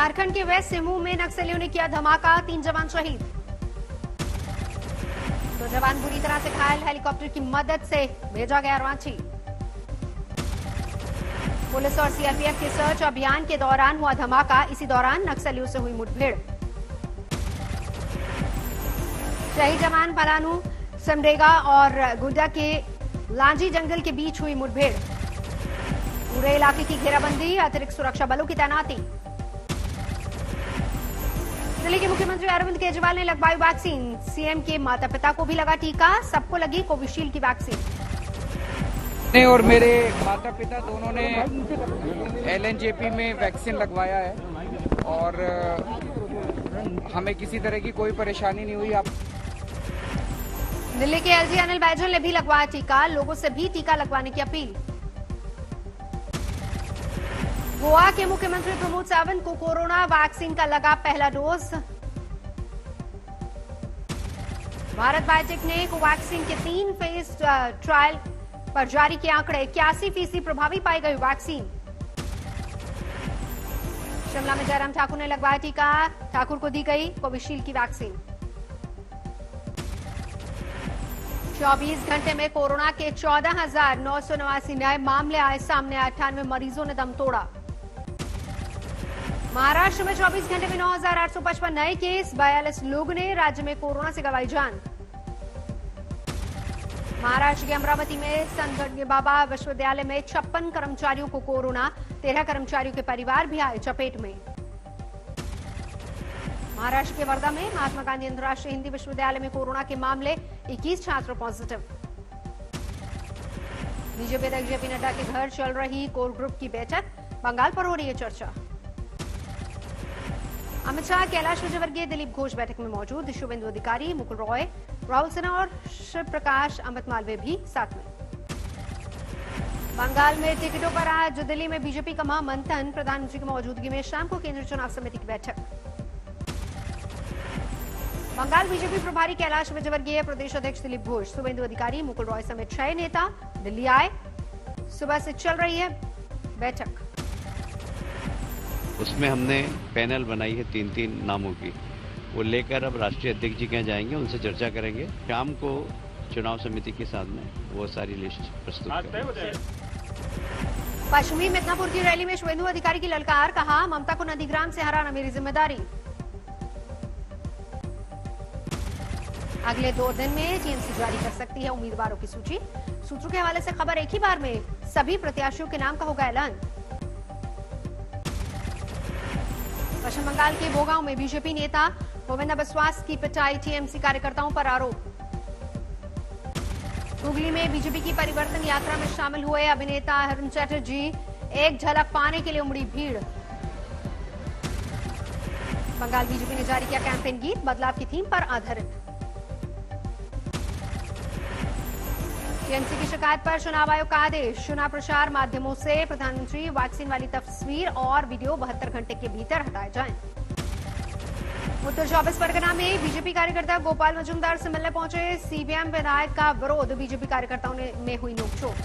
झारखंड के वेस्ट सिमू में नक्सलियों ने किया धमाका, 3 जवान शहीद। 2 जवान बुरी तरह से घायल, हेलीकॉप्टर की मदद से भेजा गया रांची। पुलिस और सीआरपीएफ के सर्च अभियान के दौरान हुआ धमाका, इसी दौरान नक्सलियों से हुई मुठभेड़। शहीद जवान पलानू, सिमडेगा और गुड्डा के लांजी जंगल के बीच हुई मुठभेड़। पूरे इलाके की घेराबंदी, अतिरिक्त सुरक्षा बलों की तैनाती। दिल्ली के मुख्यमंत्री अरविंद केजरीवाल ने लगवाई वैक्सीन, सीएम के माता पिता को भी लगा टीका, सबको लगी कोविशील्ड की वैक्सीन। और मेरे माता पिता दोनों ने एलएनजेपी में वैक्सीन लगवाया है और हमें किसी तरह की कोई परेशानी नहीं हुई। आप दिल्ली के एलजी अनिल बैजल ने भी लगवाया टीका, लोगों से भी टीका लगवाने की अपील। गोवा के मुख्यमंत्री प्रमोद सावंत को कोरोना वैक्सीन का लगा पहला डोज। भारत बायोटेक ने कोवैक्सीन के 3 फेज ट्रायल पर जारी किए आंकड़े, 81% प्रभावी पाई गई वैक्सीन। शिमला में जयराम ठाकुर ने लगवाया टीका, ठाकुर को दी गई कोविशील्ड की वैक्सीन। 24 घंटे में कोरोना के 14,989 नए मामले आए सामने, 98 मरीजों ने दम तोड़ा। महाराष्ट्र में 24 घंटे में 9,855 नए केस, 42 लोगों ने राज्य में कोरोना से गंवाई जान। महाराष्ट्र के अमरावती में संत गणपति बाबा विश्वविद्यालय में 56 कर्मचारियों को कोरोना, 13 कर्मचारियों के परिवार भी आए चपेट में। महाराष्ट्र के वर्धा में महात्मा गांधी अंतर्राष्ट्रीय हिंदी विश्वविद्यालय में कोरोना के मामले, 21 छात्र पॉजिटिव। बीजेपी अध्यक्ष जेपी नड्डा के घर चल रही कोर ग्रुप की बैठक, बंगाल पर हो रही है चर्चा। अमित शाह, कैलाश विजयवर्गीय, दिलीप घोष बैठक में मौजूद, शुभेंदु अधिकारी, मुकुल रॉय, राहुल सिन्हा और शिव प्रकाश, अमित मालवीय भी साथ में। बंगाल में टिकटों पर आज दिल्ली में बीजेपी का महामंथन, प्रधानमंत्री की मौजूदगी में शाम को केंद्रीय चुनाव समिति की बैठक। बंगाल बीजेपी प्रभारी कैलाश विजयवर्गीय, प्रदेश अध्यक्ष दिलीप घोष, शुभेंदु अधिकारी, मुकुल रॉय समेत 6 नेता दिल्ली आए, सुबह से चल रही है बैठक। उसमें हमने पैनल बनाई है 3-3 नामों की, वो लेकर अब राष्ट्रीय अध्यक्ष जी के यहाँ जाएंगे, उनसे चर्चा करेंगे। शाम को चुनाव समिति के सामने वो सारी लिस्ट प्रस्तुत करेंगे। पश्चिमी मिदनापुर की रैली में शुभेंदु अधिकारी की ललकार, कहा ममता को नंदीग्राम से हराना मेरी जिम्मेदारी। अगले 2 दिन में टीएमसी जारी कर सकती है उम्मीदवारों की सूची। सूत्रों के हवाले से खबर, एक ही बार में सभी प्रत्याशियों के नाम का होगा ऐलान। पश्चिम बंगाल के बोगांव में बीजेपी नेता गोविंदा बिस्वास की पिटाई, टीएमसी कार्यकर्ताओं पर आरोप। हुगली में बीजेपी की परिवर्तन यात्रा में शामिल हुए अभिनेता अरुण चटर्जी, एक झलक पाने के लिए उमड़ी भीड़। बंगाल बीजेपी ने जारी किया कैंपेन गीत, बदलाव की थीम पर आधारित। टीएमसी की शिकायत पर चुनाव आयोग का आदेश, चुनाव प्रचार माध्यमों से प्रधानमंत्री वैक्सीन वाली तस्वीर और वीडियो 72 घंटे के भीतर हटाए जाएं। उत्तर 24 परगना में बीजेपी कार्यकर्ता गोपाल मजूमदार से मिलने पहुंचे, सीबीएम विधायक का विरोध, बीजेपी कार्यकर्ताओं में हुई नोकझोंक।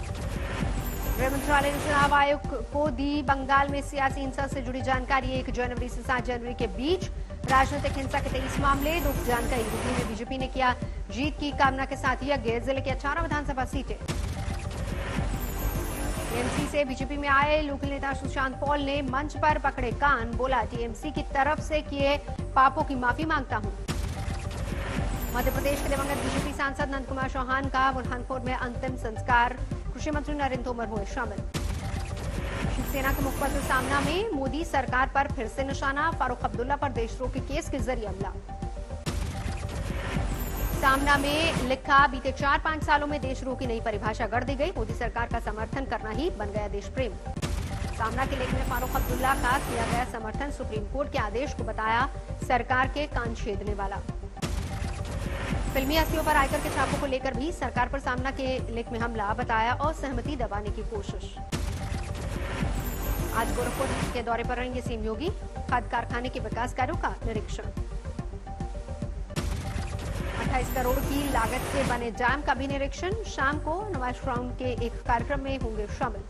गृह मंत्रालय ने चुनाव आयोग को दी बंगाल में सियासी हिंसा से जुड़ी जानकारी, 1 जनवरी से 7 जनवरी के बीच राजनीतिक हिंसा के 23 मामले, दुख जानकारी। हुगली में बीजेपी ने किया जीत की कामना के साथ यज्ञ, जिले की 18 विधानसभा सीटें। टीएमसी से बीजेपी में आए लोकल नेता सुशांत पॉल ने मंच पर पकड़े कान, बोला टीएमसी की तरफ से किए पापों की माफी मांगता हूं। मध्य प्रदेश के दिवंगत बीजेपी सांसद नंद कुमार चौहान का बुरहानपुर में अंतिम संस्कार, कृषि मंत्री नरेंद्र तोमर हुए शामिल। शिवसेना के मुखपत्र सामना में मोदी सरकार पर फिर से निशाना, फारूक अब्दुल्ला पर देशद्रोह के केस के जरिए हमला। सामना में लिखा, बीते 4-5 सालों में देशद्रोह की नई परिभाषा गढ़ दी गई, मोदी सरकार का समर्थन करना ही बन गया देश प्रेम। सामना के लेख में फारूक अब्दुल्ला का किया गया समर्थन सुप्रीम कोर्ट के आदेश को बताया सरकार के कान छेदने वाला। फिल्मी हस्तियों पर आयकर के छापों को लेकर भी सरकार पर सामना के लेख में हमला बताया, असहमति दबाने की कोशिश। आज गोरखपुर के दौरे पर रहेंगे सीएम योगी, खाद कारखाने के विकास कार्यों का निरीक्षण। 28 करोड़ की लागत से बने डैम का भी निरीक्षण, शाम को नवाज राउंड के एक कार्यक्रम में होंगे शामिल।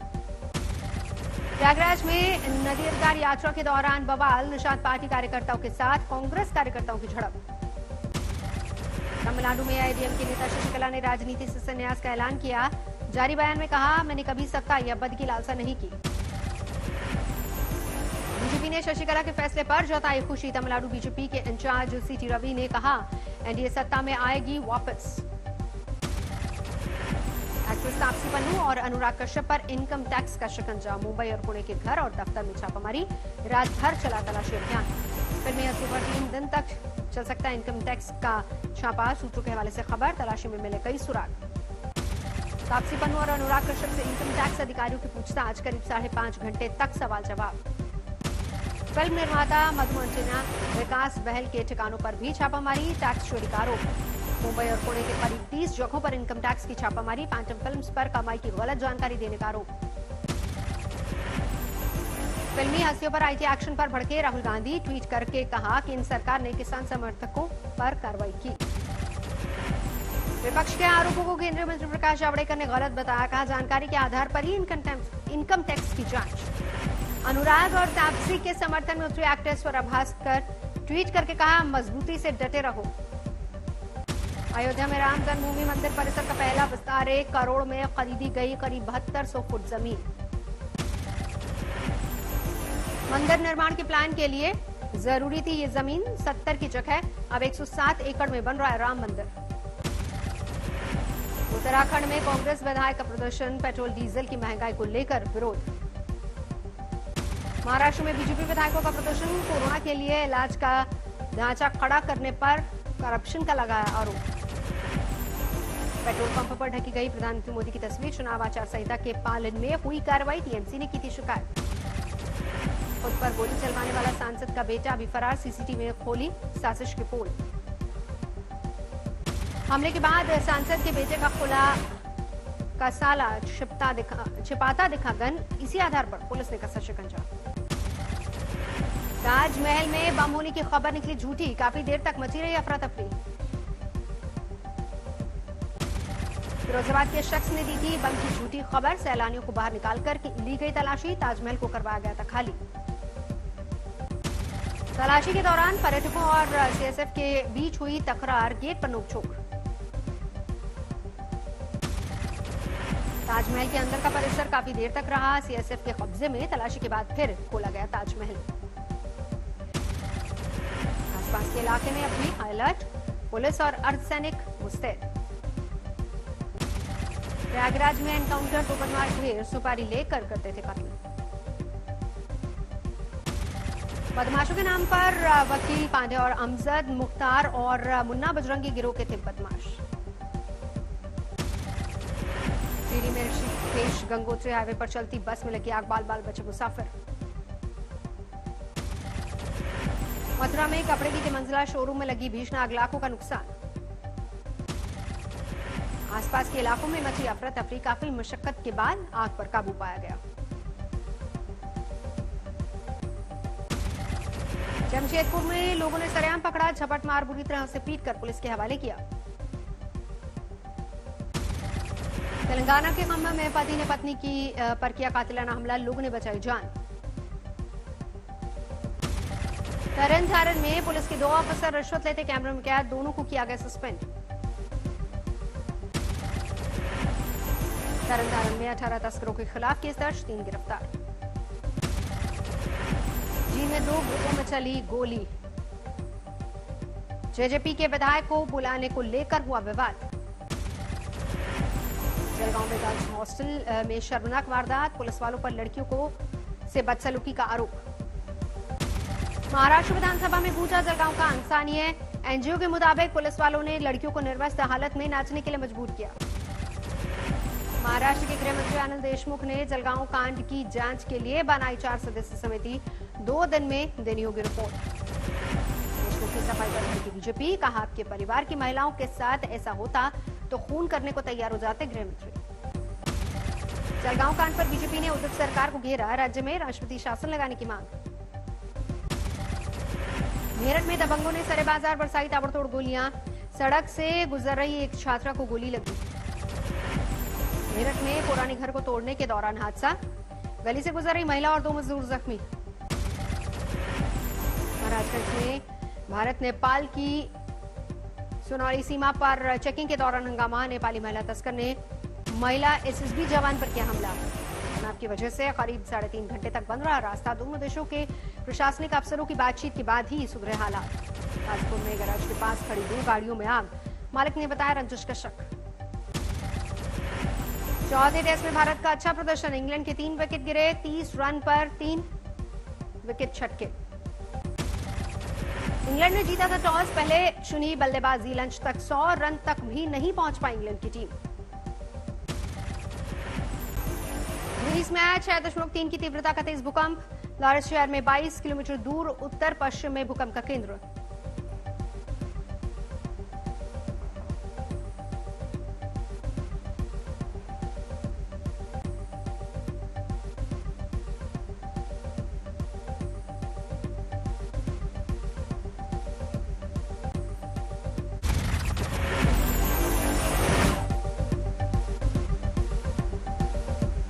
प्रयागराज में नदी अधिकार यात्रा के दौरान बवाल, निषाद पार्टी कार्यकर्ताओं के साथ कांग्रेस कार्यकर्ताओं की झड़प। तमिलनाडु में एआईएडीएमके नेता शशिकला ने राजनीति से संन्यास का ऐलान किया। जारी बयान में कहा, मैंने कभी सत्ता या पद की लालसा नहीं की। बीजेपी ने शशिकला के फैसले पर जताई खुशी। तमिलनाडु बीजेपी के इंचार्ज सीटी रवि ने कहा, एनडीए सत्ता में आएगी वापस। एक्ट्रेस तापसी पन्नू और अनुराग कश्यप पर इनकम टैक्स का शिकंजा। मुंबई और पुणे के घर और दफ्तर में छापामारी, रात भर चला तलाशी अभियान। फिल्मी हस्ती पर 3 दिन तक चल सकता इनकम टैक्स का छापा। सूत्रों के हवाले से खबर, तलाशी में मिले कई सुराग। तापसी पन्नू और अनुराग कश्यप से इनकम टैक्स अधिकारियों की पूछताछ, करीब 5.5 घंटे तक सवाल जवाब। फिल्म निर्माता मधु मंचना, विकास बहल के ठिकानों पर भी छापामारी, टैक्स चोरी का आरोप। मुंबई और पुणे के करीब 30 जगहों पर इनकम टैक्स की छापामारी, फैंटम फिल्म्स पर कमाई की गलत जानकारी देने का आरोप। फिल्मी हस्तियों पर आईटी एक्शन पर भड़के राहुल गांधी, ट्वीट करके कहा कि इन सरकार ने किसान समर्थकों पर कार्रवाई की। विपक्ष के आरोपों को केंद्रीय मंत्री प्रकाश जावड़ेकर ने गलत बताया। कहा, जानकारी के आधार पर ही इनकम टैक्स की जांच। अनुराग और तापसी के समर्थन में उतरे एक्ट्रेस स्वरा भास्कर, ट्वीट करके कहा, मजबूती से डटे रहो। अयोध्या में राम जन्मभूमि मंदिर परिसर का पहला विस्तार 1 करोड़ में खरीदी गई करीब 7200 फुट जमीन। मंदिर निर्माण के प्लान के लिए जरूरी थी ये जमीन। 70 की जगह अब 107 एकड़ में बन रहा है राम मंदिर। उत्तराखंड में कांग्रेस विधायक का प्रदर्शन, पेट्रोल डीजल की महंगाई को लेकर विरोध। महाराष्ट्र में बीजेपी विधायकों का प्रदर्शन, कोरोना के लिए इलाज का ढांचा खड़ा करने पर करप्शन का लगाया आरोप। पेट्रोल पंप पर ढकी गई प्रधानमंत्री मोदी की तस्वीर, चुनाव आचार संहिता के पालन में हुई कार्रवाई, टीएमसी ने की थी शिकायत। खुद पर गोली चलवाने वाला सांसद का बेटा अभी फरार, सीसीटीवी में खोली साजिश की पोल। हमले के बाद सांसद के बेटे का खुला का साला छिपाता दिखा गन, इसी आधार पर पुलिस ने कसा शिकंजा। ताजमहल में बम होने की खबर निकली झूठी, काफी देर तक मची रही अफरा तफरी। फिरोजाबाद के शख्स ने दी थी बम की झूठी खबर, सैलानियों को बाहर निकालकर ली गई तलाशी, ताजमहल को करवाया गया था खाली। तलाशी के दौरान पर्यटकों और सीएसएफ के बीच हुई तकरार, गेट पर नोकझोंक। ताजमहल के अंदर का परिसर काफी देर तक रहा सीएसएफ के कब्जे में, तलाशी के बाद फिर खोला गया ताजमहल। आसपास के इलाके में अब भी अलर्ट, पुलिस और अर्धसैनिक मुस्तैद। प्रयागराज में एनकाउंटर, 2 बदमाश ढेर सुपारी लेकर करते थे कत्ल। बदमाशों के नाम पर वकील पांडे और अमजद, मुख्तार और मुन्ना बजरंगी गिरोह के थे बदमाश। टिहरी में ऋषिकेश गंगोत्री हाईवे पर चलती बस में लगी आग, बाल बाल बचे मुसाफिर। मथुरा में कपड़े की तिमंजिला शोरूम में लगी भीषण आग, लाखों का नुकसान। आसपास के इलाकों में मची अफरा तफरी, काफी मशक्कत के बाद आग पर काबू पाया गया। जमशेदपुर में लोगों ने सरेआम पकड़ा, झपट मार बुरी तरह से पीटकर पुलिस के हवाले किया। तेलंगाना के खम्मा में पति ने पत्नी पर किया कातिलाना हमला, लोगों ने बचाई जान। तरन तारण में पुलिस के 2 ऑफिसर रिश्वत लेते कैमरे में कैद, दोनों को किया गया सस्पेंड। तरन तारण में 18 तस्करों के खिलाफ केस दर्ज, 3 गिरफ्तार। जींद में 2 ग्रुपों में चली गोली, जेजेपी के विधायक को बुलाने को लेकर हुआ विवाद। जलगांव में गर्ल्स हॉस्टल में शर्मनाक वारदात, पुलिस वालों पर लड़कियों को से बदसलूकी का आरोप। महाराष्ट्र विधानसभा में गूंजा जलगांव का इंसानिय, एनजीओ के मुताबिक पुलिस वालों ने लड़कियों को निर्वस्त्र हालत में नाचने के लिए मजबूर किया। महाराष्ट्र के गृह मंत्री अनिल देशमुख ने जलगांव कांड की जांच के लिए बनाई 4 सदस्यीय समिति, 2 दिन में देनी होगी रिपोर्ट। देशमुख की सफाई पर भड़की बीजेपी, कहा आपके परिवार की महिलाओं के साथ ऐसा होता तो खून करने को तैयार हो जाते गृह मंत्री। जलगांव कांड पर बीजेपी ने उद्धव सरकार को घेरा, राज्य में राष्ट्रपति शासन लगाने की मांग। मेरठ में दबंगों ने सरे बाजार बरसाई ताबड़तोड़ गोलियां, सड़क से गुजर रही एक छात्रा को गोली लगी। मेरठ में पुराने घर को तोड़ने के दौरान हादसा, गली से गुजर रही महिला और 2 मजदूर जख्मी। महाराजगंज में भारत नेपाल की सुनौली सीमा पर चेकिंग के दौरान हंगामा। नेपाली महिला तस्कर ने महिला एसएसबी जवान पर किया हमला। तनाव की वजह से करीब 3.5 घंटे तक बंद रहा रास्ता। दोनों देशों के प्रशासनिक अफसरों की बातचीत के बाद ही सुधरे हालात। कानपुर में गैराज के पास खड़ी 2 गाड़ियों में आग। मालिक ने बताया रंजिश का शक। चौथे टेस्ट में भारत का अच्छा प्रदर्शन। इंग्लैंड के 3 विकेट गिरे। 30 रन पर 3 विकेट छटके। इंग्लैंड ने जीता था टॉस। पहले चुनी बल्लेबाजी। लंच तक 100 रन तक भी नहीं पहुंच पाई इंग्लैंड की टीम। ग्रीस में आया 6.3 की तीव्रता का तेज भूकंप। लॉरेंस शहर में 22 किलोमीटर दूर उत्तर पश्चिम में भूकंप का केंद्र।